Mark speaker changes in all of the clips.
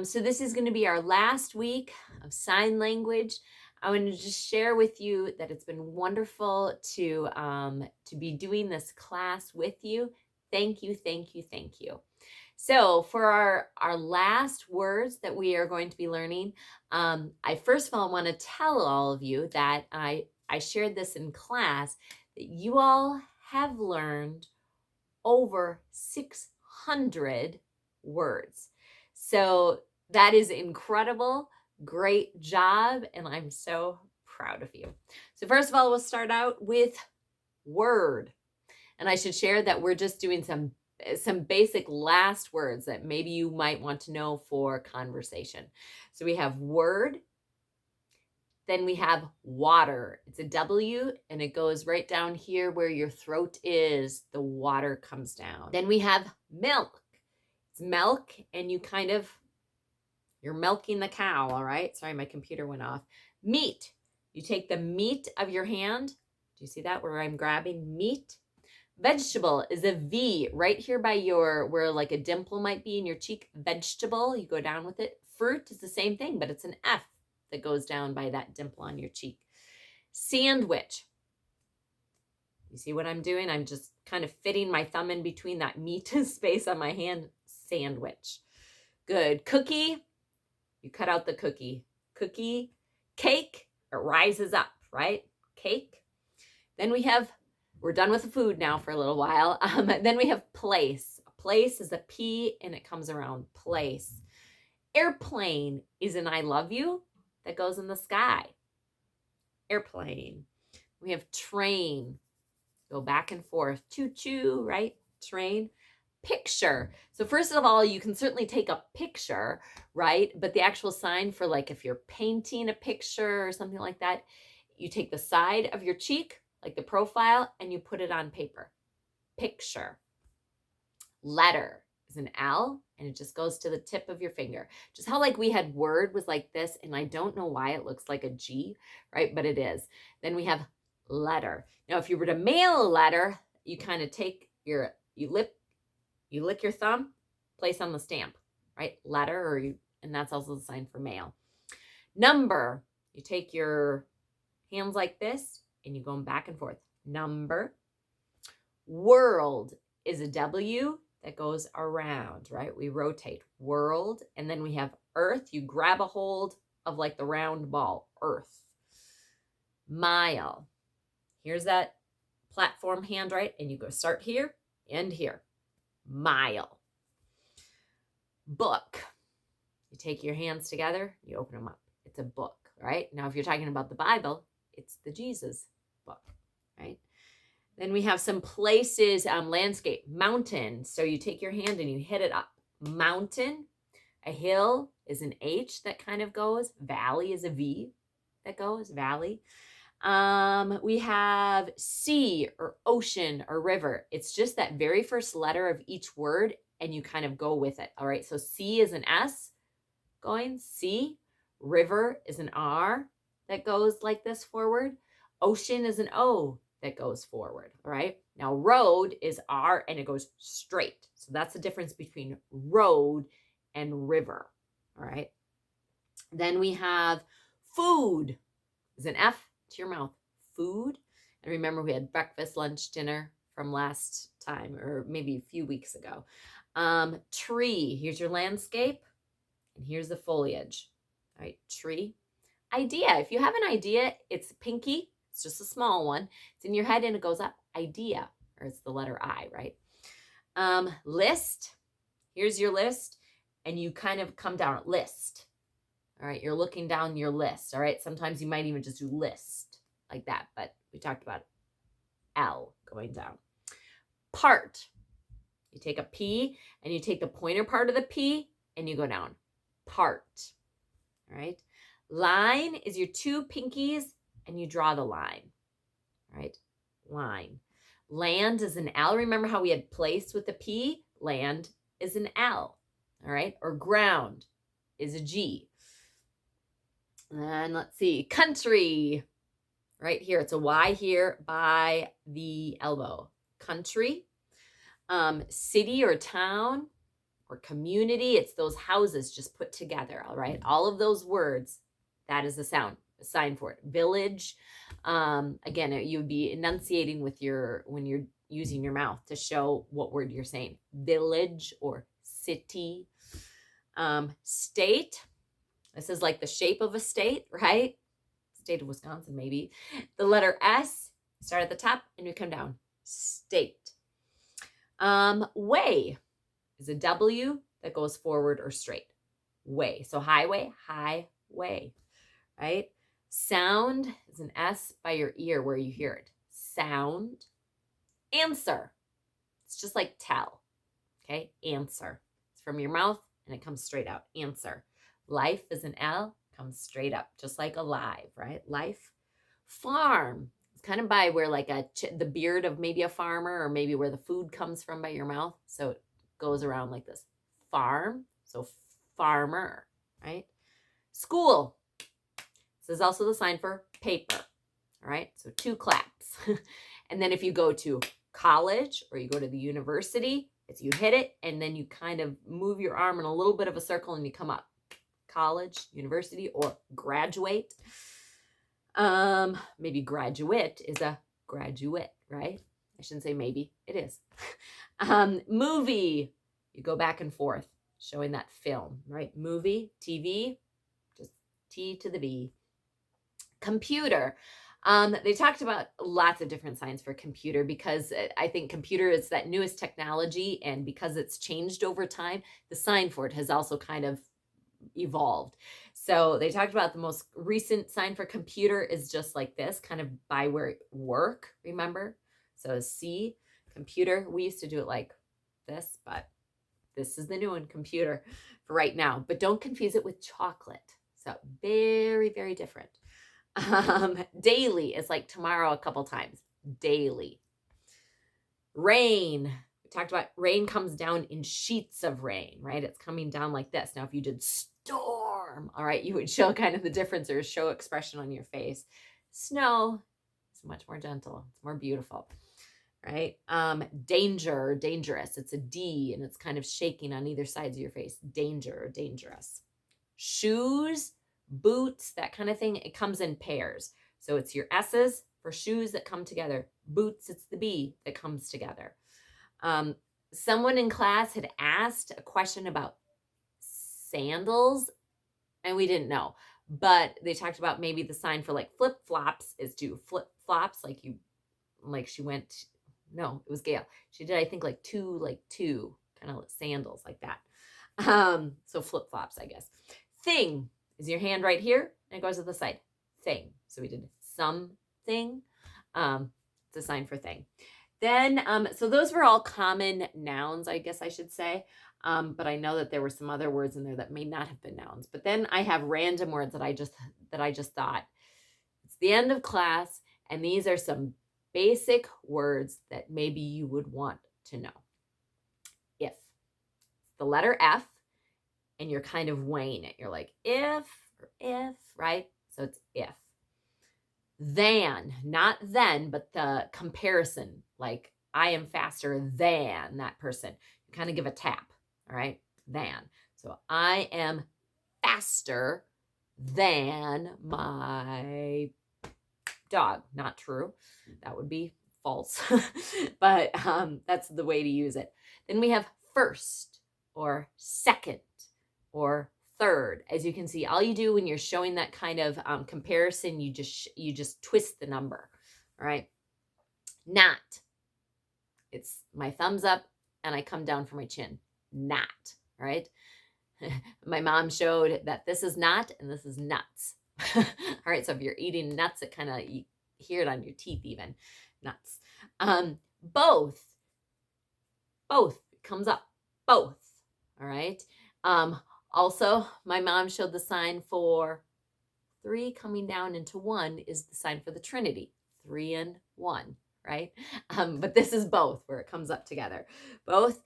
Speaker 1: So this is going to be our last week of sign language. I want to just share with you that it's been wonderful to be doing this class with you. Thank you, thank you, thank you. So for our last words that we are going to be learning, I first of all want to tell all of you that I shared this in class that you all have learned over 600 words. So that is incredible. Great job. And I'm so proud of you. So first of all, we'll start out with word. And I should share that we're just doing some basic last words that maybe you might want to know for conversation. So we have word, then we have water. It's a W and it goes right down here where your throat is. The water comes down. Then we have milk. It's milk and you're milking the cow, all right? Sorry, my computer went off. Meat. You take the meat of your hand. Do you see that where I'm grabbing meat? Vegetable is a V right here by where like a dimple might be in your cheek. Vegetable, you go down with it. Fruit is the same thing, but it's an F that goes down by that dimple on your cheek. Sandwich. You see what I'm doing? I'm just kind of fitting my thumb in between that meat space on my hand. Sandwich. Good. Cookie. You cut out the cookie. Cookie. Cake. It rises up, right? Cake. Then we're done with the food now for a little while. Then we have place. A place is a P and it comes around. Place. Airplane is an I love you that goes in the sky. Airplane. We have train. Go back and forth. Choo-choo, right? Train. Picture. So first of all, you can certainly take a picture, right? But the actual sign for like if you're painting a picture or something like that, you take the side of your cheek, like the profile, and you put it on paper. Picture. Letter is an L, and it just goes to the tip of your finger. Just how like we had word was like this, and I don't know why it looks like a G, right? But it is. Then we have letter. Now, if you were to mail a letter, you kind of take you lick your thumb, place on the stamp, right? Letter, and that's also the sign for mail. Number, you take your hands like this, and you go back and forth. Number. World is a W that goes around, right? We rotate. World. And then we have earth. You grab a hold of like the round ball. Earth. Mile. Here's that platform hand, right? And you go start here, end here. Mile. Book. You take your hands together, you open them up. It's a book, right? Now, if you're talking about the Bible, it's the Jesus book, right? Then we have some places, landscape, mountain. So you take your hand and you hit it up. Mountain. A hill is an H that kind of goes. Valley is a V that goes. Valley. We have sea or ocean or river. It's just that very first letter of each word and you kind of go with it. All right. So sea is an S going. Sea. River is an R that goes like this forward. Ocean is an O that goes forward. All right. Now road is R and it goes straight. So that's the difference between road and river. All right. Then we have food is an F to your mouth. Food. And remember we had breakfast, lunch, dinner from last time or maybe a few weeks ago. Tree. Here's your landscape and here's the foliage. All right. Tree. Idea. If you have an idea, it's pinky. It's just a small one. It's in your head and it goes up. Idea, or it's the letter I, right? List. Here's your list, and you kind of come down. List. All right, you're looking down your list. All right, sometimes you might even just do list like that, but we talked about L going down. Part. You take a P, and you take the pointer part of the P, and you go down. Part. All right. Line is your two pinkies and you draw the line, right? Line. Land is an L. Remember how we had place with the P? Land is an L, all right? Or ground is a G. And let's see, country, right here. It's a Y here by the elbow. Country. City or town, or community. It's those houses just put together, all right? All of those words, that is a sign for it. Village, again, you'd be enunciating with when you're using your mouth to show what word you're saying. Village or city. State, this is like the shape of a state, right? State of Wisconsin, maybe. The letter S, start at the top and you come down. State. Way is a W that goes forward or straight. Way. So highway, highway, right? Sound is an S by your ear where you hear it. Sound. Answer. It's just like tell. Okay? Answer. It's from your mouth and it comes straight out. Answer. Life is an L, comes straight up, just like alive, right? Life. Farm. It's kind of by where like the beard of maybe a farmer, or maybe where the food comes from by your mouth. So it goes around like this. Farm. So farmer, right? School. This is also the sign for paper. All right. So 2 claps. And then if you go to college or you go to the university, it's you hit it and then you kind of move your arm in a little bit of a circle and you come up. College, university, or graduate. Maybe graduate is a graduate, right? I shouldn't say maybe, it is. Movie, you go back and forth, showing that film, right? Movie, TV, just T to the V. Computer. They talked about lots of different signs for computer because I think computer is that newest technology, and because it's changed over time, the sign for it has also kind of evolved. So they talked about the most recent sign for computer is just like this, kind of by where work, remember? So C, computer, we used to do it like this, but this is the new one, computer, for right now. But don't confuse it with chocolate. So very, very different. Daily is like tomorrow a couple times. Daily. Rain. We talked about rain comes down in sheets of rain, right? It's coming down like this. Now, if you did storm, all right, you would show kind of the difference or show expression on your face. Snow is much more gentle. It's more beautiful, right? Danger, dangerous. It's a D and it's kind of shaking on either sides of your face. Danger, dangerous. Shoes, boots, that kind of thing. It comes in pairs. So it's your S's for shoes that come together. Boots, it's the B that comes together. Someone in class had asked a question about sandals and we didn't know, but they talked about maybe the sign for like flip-flops is to flip-flops, like she went, no, it was Gail. She did, I think, like two kind of sandals like that. So flip-flops, I guess. Thing is your hand right here and it goes to the side. Thing. So we did something. It's a sign for thing. Then, so those were all common nouns, I guess I should say. But I know that there were some other words in there that may not have been nouns. But then I have random words that I just thought it's the end of class, and these are some basic words that maybe you would want to know. If. The letter F, and you're kind of weighing it. You're like, if, right? So it's if. Than, not then, but the comparison, like I am faster than that person. You kind of give a tap, all right? Than. So I am faster than my dog. Not true. That would be false, but that's the way to use it. Then we have first or second or third. As you can see, all you do when you're showing that kind of comparison, you just twist the number. All right. Not. It's my thumbs up and I come down for my chin. Not. All right. My mom showed that this is not and this is nuts. All right. So if you're eating nuts, it kind of, you hear it on your teeth even. Nuts. Both comes up. Both. All right. Also, my mom showed the sign for 3 coming down into 1 is the sign for the Trinity. 3 and 1, right? But this is both where it comes up together. Both,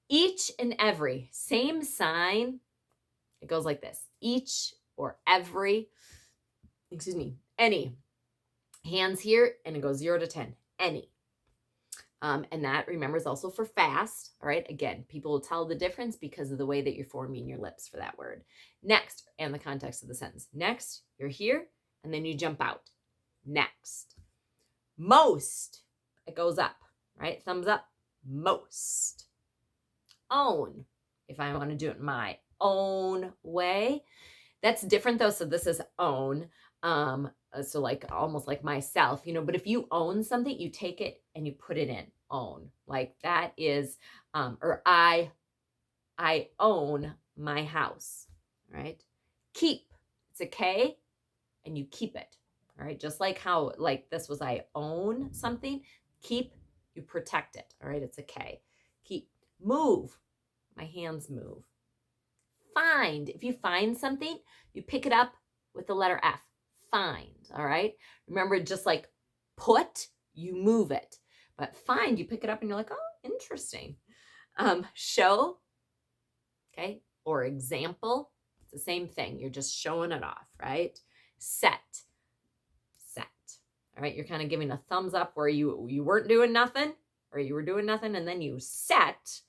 Speaker 1: each and every, same sign. It goes like this. Each or every, any. Hands here, and it goes 0 to 10. Any. And that, remember, is also for fast. All right. Again, people will tell the difference because of the way that you're forming your lips for that word. Next, and the context of the sentence. Next, you're here, and then you jump out. Next. Most, it goes up, right? Thumbs up. Most. Own, if I want to do it my own way. That's different though. So this is own. So like almost like myself, but if you own something, you take it and you put it in own. Like that is, or I own my house, right? Keep, it's a K and you keep it. All right. Just like how, like this was, I own something. Keep, you protect it. All right. It's a K. Keep. Move, my hands move. Find, if you find something, you pick it up with the letter F. Find, all right? Remember, just like put, you move it. But find, you pick it up and you're like, oh, interesting. Show, okay? Or example, it's the same thing. You're just showing it off, right? Set. All right, you're kind of giving a thumbs up where you weren't doing nothing, or you were doing nothing, and then you set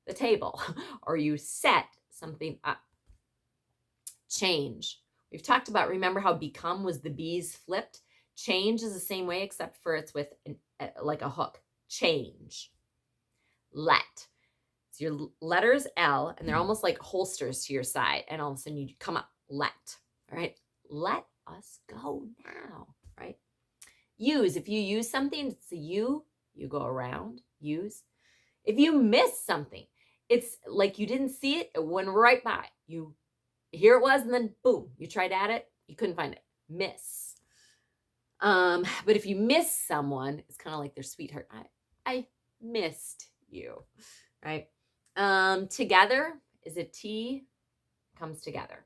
Speaker 1: the table, or you set something up. Change. We've talked about, remember how become was the bees flipped? Change is the same way, except for it's with like a hook. Change. Let. So your letters L, and they're almost like holsters to your side, and all of a sudden you come up. Let. All right. Let us go now. Right. Use. If you use something, it's a you go around. Use. If you miss something, it's like you didn't see it, it went right by. Here it was, and then boom, you tried at it, you couldn't find it. Miss. But if you miss someone, it's kind of like their sweetheart. I missed you, right? Together is a T, comes together.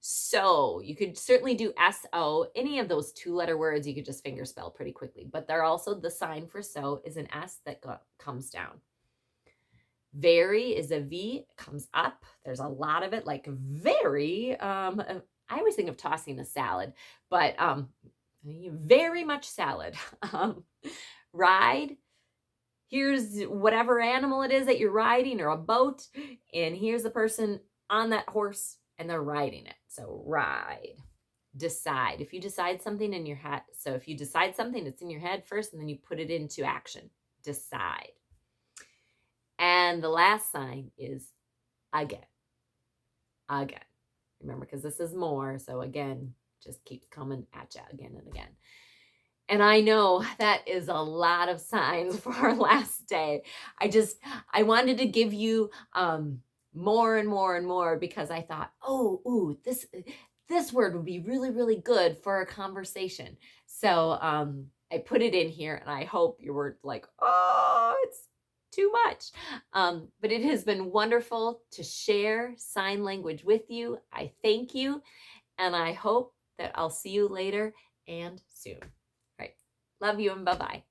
Speaker 1: So you could certainly do S-O. Any of those 2-letter words you could just finger spell pretty quickly, but they're also, the sign for so is an S that comes down. Very is a V, comes up. There's a lot of it, like very. I always think of tossing a salad, but very much salad. Ride. Here's whatever animal it is that you're riding, or a boat, and here's the person on that horse, and they're riding it. So ride. Decide. If you decide something in your head, so if you decide something, it's in your head first, and then you put it into action. Decide. And the last sign is again. Remember, because this is more. So again, just keeps coming at you again and again. And I know that is a lot of signs for our last day. I wanted to give you more and more and more, because I thought, this word would be really, really good for a conversation. So I put it in here, and I hope you weren't like, oh, it's too much. But it has been wonderful to share sign language with you. I thank you, and I hope that I'll see you later and soon. All right. Love you, and bye-bye.